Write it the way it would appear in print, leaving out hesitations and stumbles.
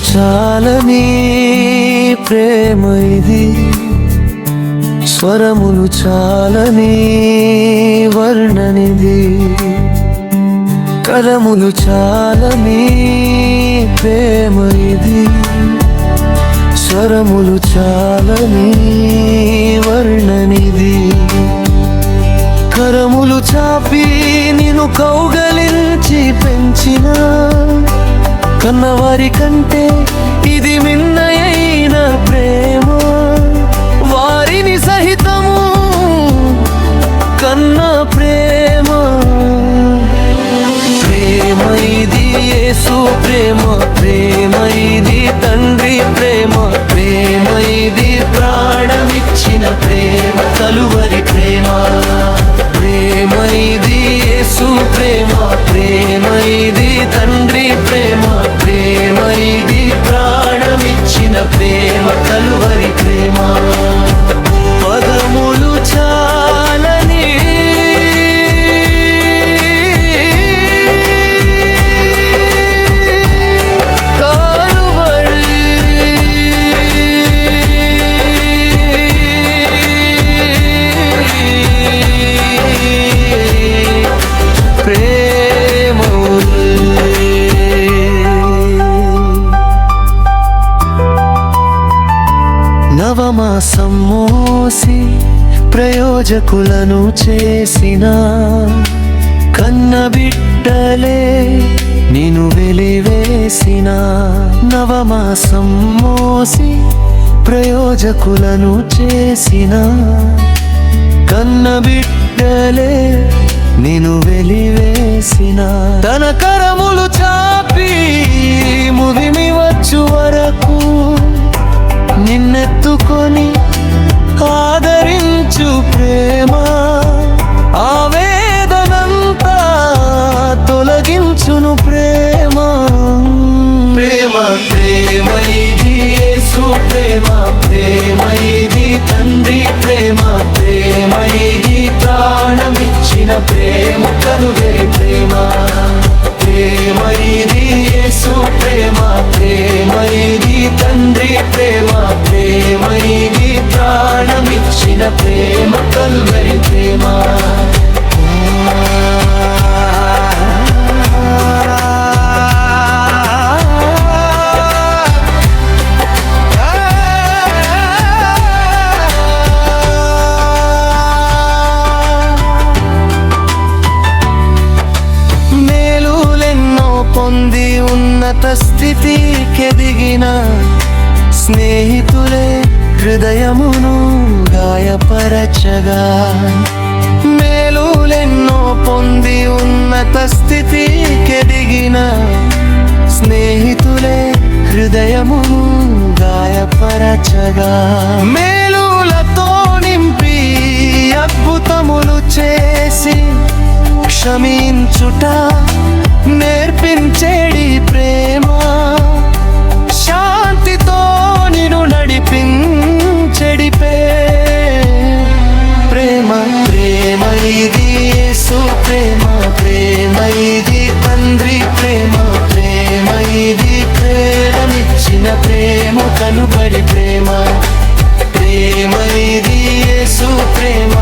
చాలని ప్రేమ ఇది, స్వరములు చాలని వర్ణనిది. కరములు చాలని ప్రేమ ఇది, స్వరములు చాలని వర్ణనిది. కరములు చాపి నిన్ను కౌగలించి పెంచిన కన్నవారి కంటే ఇది మిన్నయైన ప్రేమ. వారిని సహితము కన్న ప్రేమ. ప్రేమ ఇది యేసు ప్రేమ, ప్రేమ ఇది తండ్రి ప్రేమ, ప్రేమ ఇది ప్రాణమిచ్చిన ప్రేమ, కలువరి ప్రేమ. ప్రేమ ఇది యేసు ప్రేమ, ప్రేమ ఇది తండ్రి ప్రేమ, ప్రేమ ఇది ప్రాణమిచ్చిన ప్రేమ, కలువరి ప్రేమ. పదములు చాలని నవమాసం మోసి ప్రయోజకులను చేసిన కన్నబిడ్డలే నిన్ను వెలివేసిన. నవమాసం మోసి ప్రయోజకులను చేసిన కన్నబిడ్డలే నిన్ను వెలివేసిన. తన కరములు చాపి ముదిమి వచ్చు వరకు నిన్నెత్తుకొని ఆదరించు ప్రేమ. ఆవేదనంతా తొలగించును ప్రేమ. ప్రేమ ప్రేమ ఇది యేసు ప్రేమ, ప్రేమ ఇది తండ్రి ప్రేమ, ప్రేమ ఇది ప్రాణమిచ్చిన ప్రేమ, కలువరి ప్రేమ. ప్రేమ ఇది యేసు ప్రేమ, ప్రేమ ఇది తండ్రి ప్రేమ, ప్రేమ ఇది ప్రాణమిచ్చిన ప్రేమ, కలువరి ప్రేమ. పొంది ఉన్నత స్థితికెదిగిన స్నేహితులే హృదయమును గాయపరచగా. మేలులెన్నో పొంది ఉన్నత స్థితికెదిగిన స్నేహితులే హృదయమును గాయపరచగా. మేలులతో నింపి అద్భుతములు చేసి క్షమించుట నేర్పించేడి ప్రేమ. శాంతితో నిన్ను నడిపించెడి ప్రేమ. ప్రేమ ఇది యేసు ప్రేమ, ప్రేమ ఇది తండ్రి ప్రేమ, ప్రేమ ఇది ప్రేమనిచ్చిన ప్రేమ, కలువరి ప్రేమ. ప్రేమ ఇది యేసు ప్రేమ,